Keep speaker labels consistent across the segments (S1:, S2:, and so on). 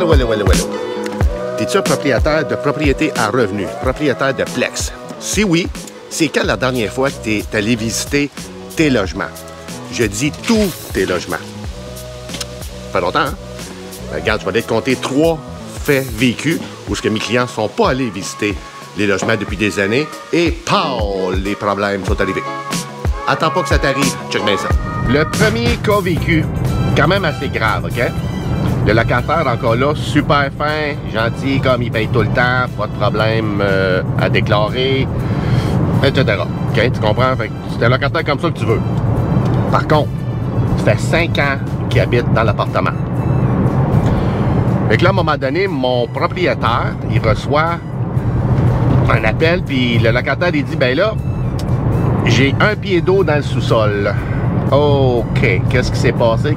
S1: Well. Es-tu un propriétaire de propriété à revenus, propriétaire de Plex? Si oui, c'est quand la dernière fois que tu es allé visiter tes logements? Je dis tous tes logements. Pas longtemps, hein? Ben, regarde, je vais te compter 3 faits vécus où ce que mes clients ne sont pas allés visiter les logements depuis des années et pow, les problèmes sont arrivés. Attends pas que ça t'arrive, check bien ça. Le premier cas vécu, quand même assez grave, OK? Le locataire, encore là, super fin, gentil, comme il paye tout le temps, pas de problème à déclarer, etc. OK? Tu comprends? C'est un locataire comme ça que tu veux. Par contre, ça fait 5 ans qu'il habite dans l'appartement. Fait que là, à un moment donné, mon propriétaire, il reçoit un appel, puis le locataire, il dit, ben là, j'ai un pied d'eau dans le sous-sol. OK, qu'est-ce qui s'est passé?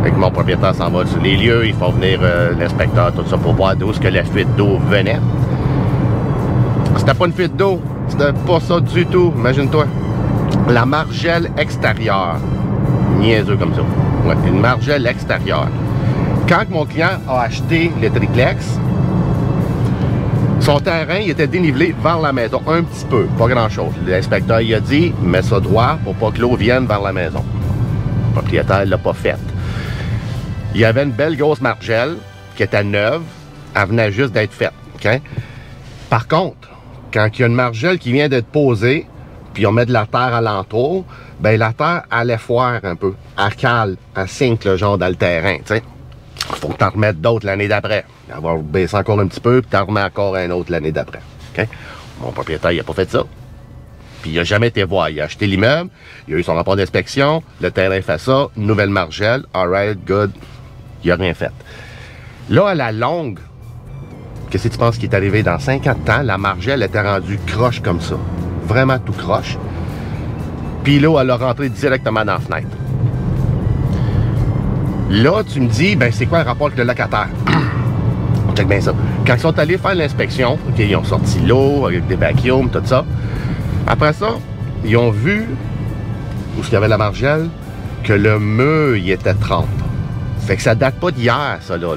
S1: Fait que mon propriétaire s'en va sur les lieux, il faut venir l'inspecteur, tout ça, pour voir d'où est-ce que la fuite d'eau venait. C'était pas une fuite d'eau, c'était pas ça du tout, imagine-toi. La margelle extérieure. Niaiseux comme ça. Ouais, une margelle extérieure. Quand mon client a acheté le triplex, son terrain il était dénivelé vers la maison, un petit peu, pas grand-chose. L'inspecteur il a dit, mets ça droit pour pas que l'eau vienne vers la maison. Le propriétaire l'a pas fait. Il y avait une belle grosse margelle qui était neuve, elle venait juste d'être faite. Okay? Par contre, quand il y a une margelle qui vient d'être posée, puis on met de la terre alentour, ben la terre allait foire un peu. Elle cale, elle sink le genre dans le terrain, tu sais. Faut que tu en remettes d'autres l'année d'après. Elle va baisser encore un petit peu, puis tu en remets encore un autre l'année d'après. Okay? Mon propriétaire, il n'a pas fait ça. Puis il n'a jamais été voir. Il a acheté l'immeuble, il a eu son rapport d'inspection, le terrain fait ça, nouvelle margelle, alright, good. Il n'a rien fait. Là, à la longue, qu'est-ce que tu penses qui est arrivé dans 50 ans? La margelle était rendue croche comme ça. Vraiment tout croche. Puis l'eau, elle a rentré directement dans la fenêtre. Là, tu me dis, ben c'est quoi le rapport avec le locataire? Check bien ça. Quand ils sont allés faire l'inspection, OK, ils ont sorti l'eau avec des vacuums, tout ça. Après ça, ils ont vu, où il y avait la margelle, que le mur, il était trempe. Fait que ça date pas d'hier, ça, là.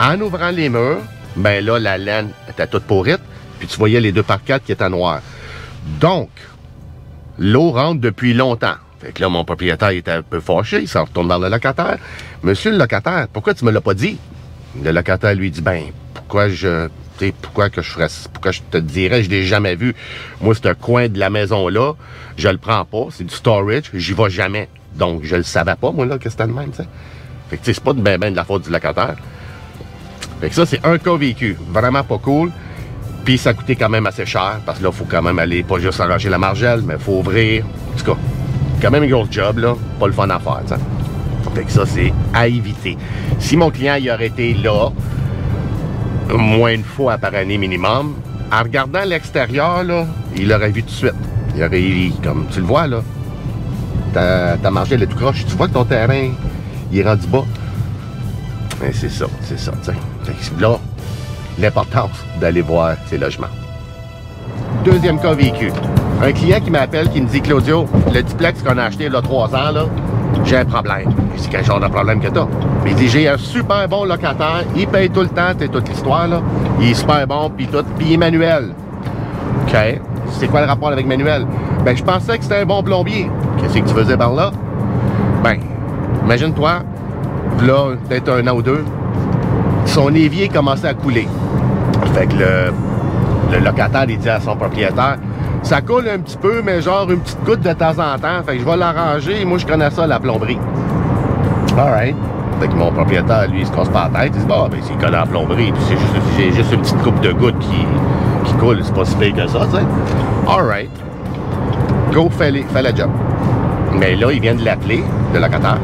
S1: En ouvrant les murs, ben là, la laine était toute pourrite, puis tu voyais les 2 par 4 qui étaient noirs. Donc, l'eau rentre depuis longtemps. Fait que là, mon propriétaire il était un peu fâché, il s'en retourne vers le locataire. Monsieur le locataire, pourquoi tu me l'as pas dit? Le locataire lui dit, ben, pourquoi je te dirais, je l'ai jamais vu. Moi, c'est un coin de la maison-là, je le prends pas, c'est du storage, j'y vais jamais. Donc, je le savais pas, moi, là, que c'était le même, tu sais. Fait que, tu sais, c'est pas de la faute du locataire. Fait que ça, c'est un cas vécu, vraiment pas cool. Puis ça coûtait quand même assez cher, parce que là, il faut quand même aller, pas juste arranger la margelle, mais il faut ouvrir. En tout cas, quand même un gros job, là, pas le fun à faire, t'sais. Fait que ça, c'est à éviter. Si mon client, il aurait été là, moins une fois par année minimum, en regardant l'extérieur, là, il l'aurait vu tout de suite. Il aurait, comme tu le vois, là, ta margelle est tout croche, tu vois que ton terrain, il est rendu bas. Mais c'est ça, tu sais. Là, l'importance d'aller voir ces logements. Deuxième cas vécu. Un client qui m'appelle, qui me dit, Claudio, le duplex qu'on a acheté il y a 3 ans, là, j'ai un problème. Je dis, quel genre de problème que t'as? Mais il dit, j'ai un super bon locataire, il paye tout le temps, c'est toute l'histoire, là. Il est super bon, puis tout, puis il est manuel. OK. C'est quoi le rapport avec manuel? Ben, je pensais que c'était un bon plombier. Qu'est-ce que tu faisais par là? Ben, imagine-toi, là, peut-être 1 an ou 2, son évier commençait à couler. Fait que le locataire, il dit à son propriétaire, ça coule un petit peu, mais genre une petite goutte de temps en temps. Fait que je vais l'arranger. Moi, je connais ça, la plomberie. Alright. Fait que mon propriétaire, lui, il se casse pas la tête. Il dit, bah, ben, s'il connaît la plomberie, puis j'ai juste une petite coupe de gouttes qui coule, c'est pas si pire que ça, tu sais. Alright. Go, fais la job. Mais là, il vient de l'appeler, le locataire.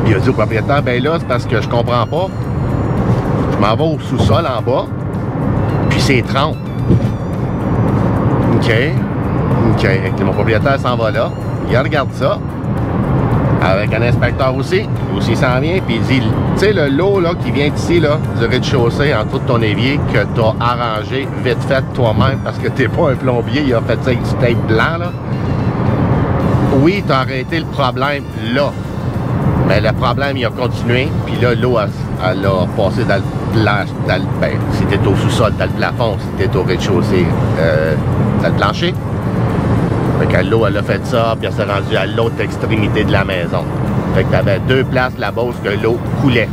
S1: Il a dit au propriétaire, ben là, c'est parce que je comprends pas. Je m'en vais au sous-sol en bas, puis c'est 30. OK. Et mon propriétaire s'en va là. Il regarde ça. Avec un inspecteur aussi. Il s'en vient. Puis il dit, tu sais, le lot là, qui vient d'ici, là, du rez-de-chaussée, en dessous de ton évier, que tu as arrangé vite fait toi-même parce que t'es pas un plombier. Il a fait ça avec du tape blanc, là. Oui, tu as arrêté le problème là. Mais le problème, il a continué, puis là, l'eau, elle a passé dans le ben, c'était au sous-sol, dans le plafond, c'était au rez-de-chaussée, dans le plancher. Fait que l'eau, elle a fait ça, puis elle s'est rendue à l'autre extrémité de la maison. Fait que t'avais deux places là-bas où l'eau coulait.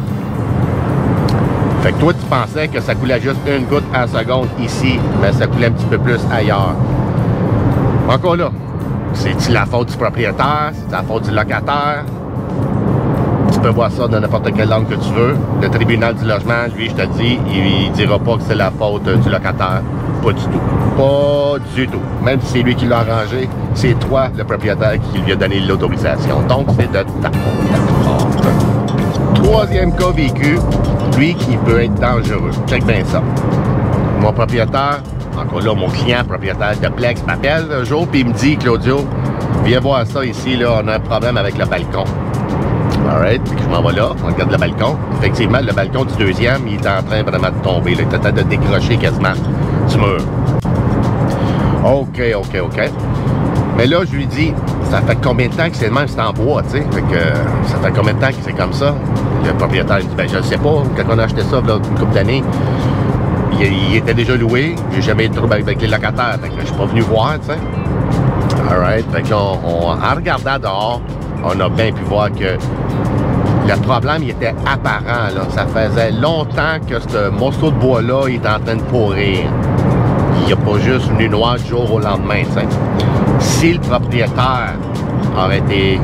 S1: Fait que toi, tu pensais que ça coulait juste une goutte à la seconde ici, mais ça coulait un petit peu plus ailleurs. Encore là, c'est-tu la faute du propriétaire? C'est la faute du locataire? Tu peux voir ça dans n'importe quelle langue que tu veux. Le tribunal du logement, lui, je te dis, il dira pas que c'est la faute du locataire. Pas du tout. Pas du tout. Même si c'est lui qui l'a arrangé, c'est toi, le propriétaire, qui lui a donné l'autorisation. Donc, c'est de ta faute. Troisième cas vécu, lui qui peut être dangereux. Check bien ça. Mon propriétaire, encore là, mon client propriétaire de Plex m'appelle un jour puis il me dit, Claudio, viens voir ça ici, là, on a un problème avec le balcon. Alright, puis je m'en vais là, on regarde le balcon. Effectivement, le balcon du deuxième, il est en train vraiment de tomber. Là. Il est en train de décrocher quasiment du mur. OK. Mais là, je lui dis, ça fait combien de temps que c'est le même, c'est en bois, tu sais? Fait que ça fait combien de temps que c'est comme ça? Le propriétaire, il dit, ben je ne sais pas. Quand on a acheté ça, là, une couple d'années, il était déjà loué. J'ai jamais eu de trouble avec les locataires. Fait que je suis pas venu voir, tu sais. Alright, fait que en regardant dehors, on a bien pu voir que le problème, il était apparent, là. Ça faisait longtemps que ce morceau de bois-là, il était en train de pourrir. Il n'y a pas juste venu noir du jour au lendemain, tu sais. Si le propriétaire aurait été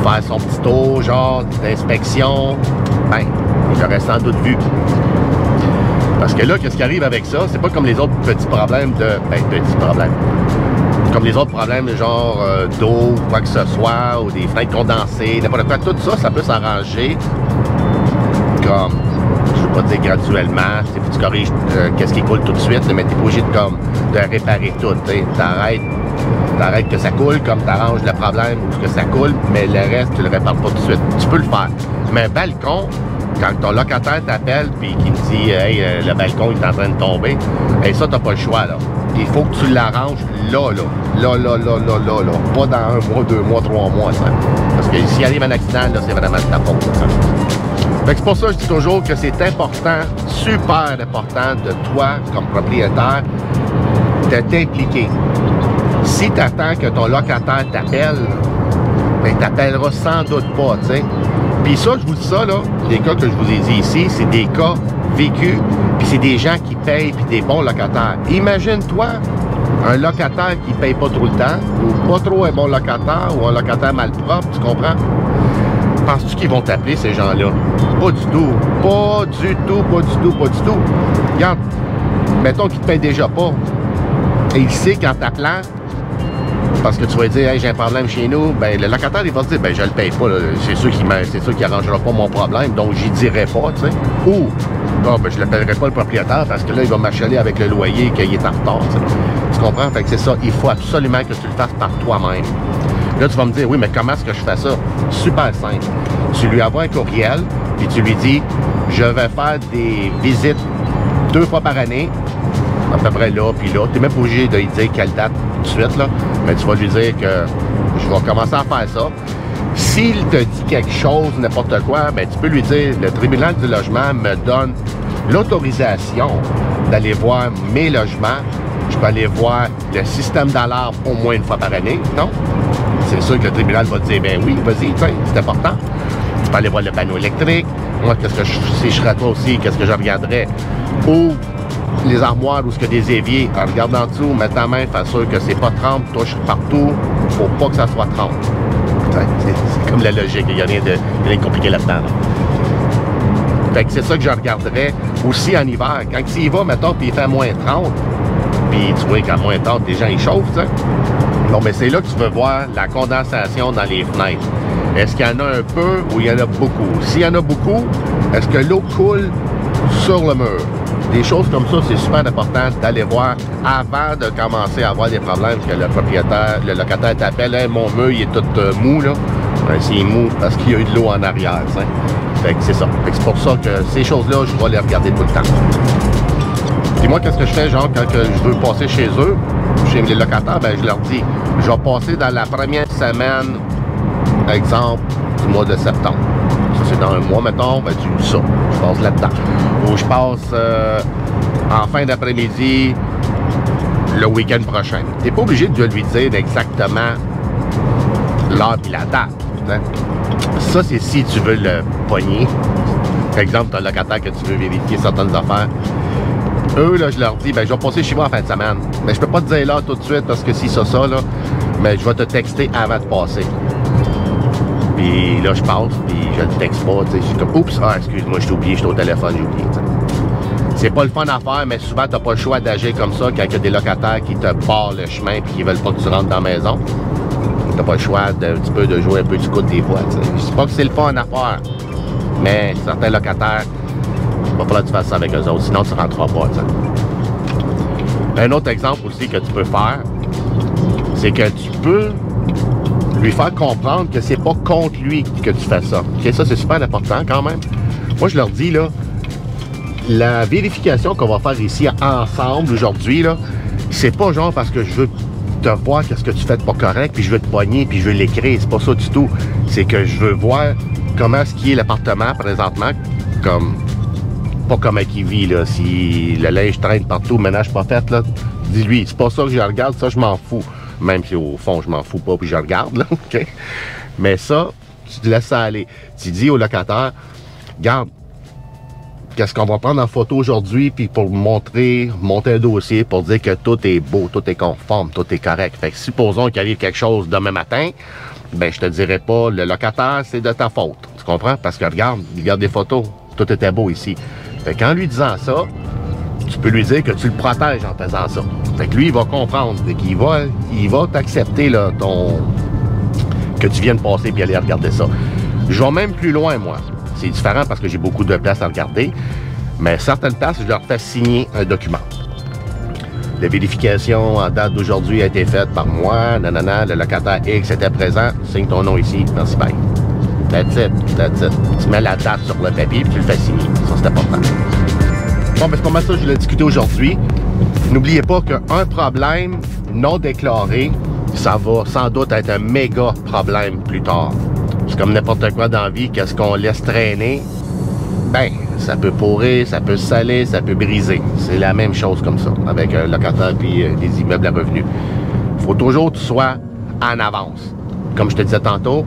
S1: faire son petit tour, genre d'inspection, ben, il aurait sans doute vu. Parce que là, qu'est-ce qui arrive avec ça? C'est pas comme les autres petits problèmes de... Ben, petits problèmes. Comme les autres problèmes, genre d'eau, quoi que ce soit, ou des fenêtres condensées, n'importe quoi. Tout ça, ça peut s'arranger comme, je ne veux pas dire graduellement, tu corriges qu'est-ce qui coule tout de suite, mais tu n'es pas obligé de réparer tout. T'arrêtes que ça coule, comme tu arranges le problème ou que ça coule, mais le reste, tu le répares pas tout de suite. Tu peux le faire. Mais un balcon, quand ton locataire t'appelle et qu'il te dit « Hey, le balcon est en train de tomber », hey, ça, t'as pas le choix, là. Il faut que tu l'arranges là. Pas dans 1 mois, 2 mois, 3 mois, ça. Parce que s'il arrive un accident, là, c'est vraiment de ta faute. Fait que c'est pour ça que je dis toujours que c'est important, super important de toi, comme propriétaire, de t'impliquer. Si tu attends que ton locataire t'appelle, ben, il t'appellera sans doute pas, tu sais. Puis ça, je vous dis ça, là, les cas que je vous ai dit ici, c'est des cas vécus, puis c'est des gens qui payent, puis des bons locataires. Imagine-toi un locataire qui paye pas trop le temps, ou pas trop un bon locataire, ou un locataire malpropre, tu comprends? Penses-tu qu'ils vont t'appeler, ces gens-là? Pas du tout. Pas du tout. Regarde, mettons qu'ils te payent déjà pas, et il sait qu'en t'appelant, parce que tu vas dire, hey, j'ai un problème chez nous, ben le locataire, il va se dire, ben je le paye pas, c'est sûr qu'il arrangera pas mon problème, donc j'y dirai pas, tu sais. Ou, non, ben je l'appellerai pas le propriétaire, parce que là, il va m'achaler avec le loyer qu'il est en retard, tu sais. Tu comprends? Fait que c'est ça, il faut absolument que tu le fasses par toi-même. Là, tu vas me dire, oui, mais comment est-ce que je fais ça? Super simple. Tu lui envoies un courriel, puis tu lui dis, je vais faire des visites 2 fois par année, à peu près là, puis là. Tu n'es même pas obligé de lui dire quelle date tout de suite, là. Mais tu vas lui dire que je vais commencer à faire ça. S'il te dit quelque chose, n'importe quoi, ben tu peux lui dire, le tribunal du logement me donne l'autorisation d'aller voir mes logements. Je peux aller voir le système d'alarme au moins 1 fois par année, non? C'est sûr que le tribunal va te dire, ben oui, vas-y, c'est important. Tu peux aller voir le panneau électrique. Moi, si je serais toi aussi, qu'est-ce que je regarderais? Ou les armoires où il y a des éviers, en regardant en dessous, mets ta main, fais sûr que c'est pas 30, touche partout, faut pas que ça soit 30. C'est comme la logique, il n'y a rien de compliqué là-dedans. Là. Fait que c'est ça que je regarderais aussi en hiver. Quand il y va, mettons, puis il fait moins 30, puis tu vois qu'à moins 30, les gens ils chauffent, tu sais. Bon, mais c'est là que tu veux voir la condensation dans les fenêtres. Est-ce qu'il y en a un peu ou il y en a beaucoup? S'il y en a beaucoup, est-ce que l'eau coule sur le mur? Des choses comme ça, c'est super important d'aller voir avant de commencer à avoir des problèmes que le locataire t'appelle, hey, mon mur il est tout mou là. Ben, c'est mou parce qu'il y a eu de l'eau en arrière. T'sais. Fait que c'est ça. Fait que c'est pour ça que ces choses-là, je vais les regarder tout le temps. Puis moi, qu'est-ce que je fais, genre, quand je veux passer chez eux, chez les locataires, ben je leur dis, je vais passer dans la première semaine, exemple, du mois de septembre. c'est dans un mois, mettons, ben, tu dis ça. Je passe là-dedans. Ou je passe en fin d'après-midi le week-end prochain. T'es pas obligé de lui dire exactement l'heure et la date. Hein? Ça, c'est si tu veux le pogner. Par exemple, tu as un locataire que tu veux vérifier certaines affaires. Eux, là, je leur dis, ben, je vais passer chez moi en fin de semaine. Mais je peux pas te dire là tout de suite parce que si ça, là, mais je vais te texter avant de passer. Puis là, je passe, puis je le texte pas, tu sais. Je suis comme, oups, excuse-moi, je t'ai oublié, je suis au téléphone, j'ai oublié, t'sais. C'est pas le fun à faire, mais souvent, t'as pas le choix d'agir comme ça quand il y a des locataires qui te barrent le chemin puis qui veulent pas que tu rentres dans la maison. T'as pas le choix d'un petit peu de jouer un peu du coude des fois, t'sais. Je dis pas que c'est le fun à faire, mais certains locataires, il va falloir que tu fasses ça avec eux autres, sinon tu rentreras pas, t'sais. Un autre exemple aussi que tu peux faire, c'est que tu peux lui faire comprendre que c'est pas contre lui que tu fais ça. Okay, ça, c'est super important quand même. Moi, je leur dis, là, la vérification qu'on va faire ici ensemble aujourd'hui, là, c'est pas genre parce que je veux te voir qu'est-ce que tu fais de pas correct, puis je veux te poigner, puis je veux l'écrire. C'est pas ça du tout. C'est que je veux voir comment est-ce qu'il est l'appartement présentement, comme pas comment il vit, là. Si le linge traîne partout, le ménage pas fait, là, dis-lui, c'est pas ça que je regarde, ça, je m'en fous. Même si au fond, je m'en fous pas, puis je regarde, là, OK? Mais ça, tu te laisses ça aller. Tu dis au locataire, regarde, qu'est-ce qu'on va prendre en photo aujourd'hui, puis pour monter un dossier, pour dire que tout est beau, tout est conforme, tout est correct. Fait que supposons qu'il arrive quelque chose demain matin, ben je te dirais pas, le locataire, c'est de ta faute. Tu comprends? Parce que regarde, il regarde des photos, tout était beau ici. Fait qu'en lui disant ça, tu peux lui dire que tu le protèges en faisant ça. Fait que lui, il va comprendre. Fait qu'il va t'accepter, là, que tu viennes passer puis aller regarder ça. Je vais même plus loin, moi. C'est différent parce que j'ai beaucoup de places à regarder. Mais certaines places, je leur fais signer un document. La vérification en date d'aujourd'hui a été faite par moi. Nanana, le locataire X était présent. Signe ton nom ici. Merci, bye. That's it. That's it. Tu mets la date sur le papier puis tu le fais signer. Ça, c'est important. Bon, ben c'est pas mal ça que je l'ai discuté aujourd'hui. N'oubliez pas qu'un problème non déclaré, ça va sans doute être un méga problème plus tard. C'est comme n'importe quoi dans la vie, qu'est-ce qu'on laisse traîner, ben, ça peut pourrir, ça peut saler, ça peut briser. C'est la même chose comme ça, avec un locataire puis des immeubles à revenus. Il faut toujours que tu sois en avance. Comme je te disais tantôt,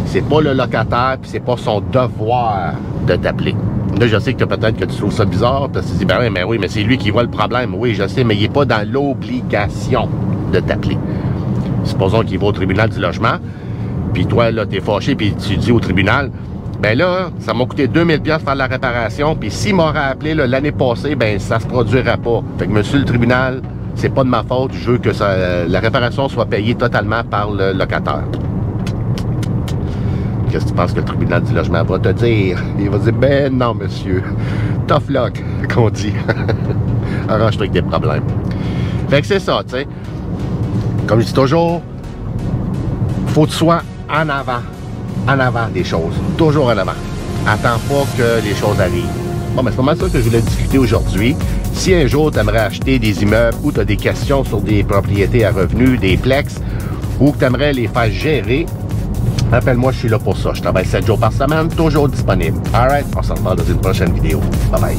S1: c'est pas le locataire puis c'est pas son devoir de t'appeler. Là, je sais que peut-être que tu trouves ça bizarre, parce que tu te dis, ben oui, mais c'est lui qui voit le problème. Oui, je sais, mais il n'est pas dans l'obligation de t'appeler. Supposons qu'il va au tribunal du logement, puis toi, là, t'es fâché, puis tu dis au tribunal, ben là, ça m'a coûté 2000$ faire la réparation, puis s'il m'aurait appelé l'année passée, ben ça se produirait pas. Fait que monsieur le tribunal, c'est pas de ma faute, je veux que la réparation soit payée totalement par le locataire. Qu'est-ce que tu penses que le tribunal du logement va te dire? Il va dire, ben non, monsieur. Tough luck, qu'on dit. Arrange-toi avec tes problèmes. Fait que c'est ça, tu sais. Comme je dis toujours, faut que tu sois en avant des choses. Toujours en avant. Attends pas que les choses arrivent. Bon, ben c'est pas mal ça que je voulais discuter aujourd'hui. Si un jour tu aimerais acheter des immeubles ou tu as des questions sur des propriétés à revenus, des plex, ou que tu aimerais les faire gérer, appelle-moi, je suis là pour ça. Je travaille 7 jours par semaine, toujours disponible. Alright, on se revoit dans une prochaine vidéo. Bye bye.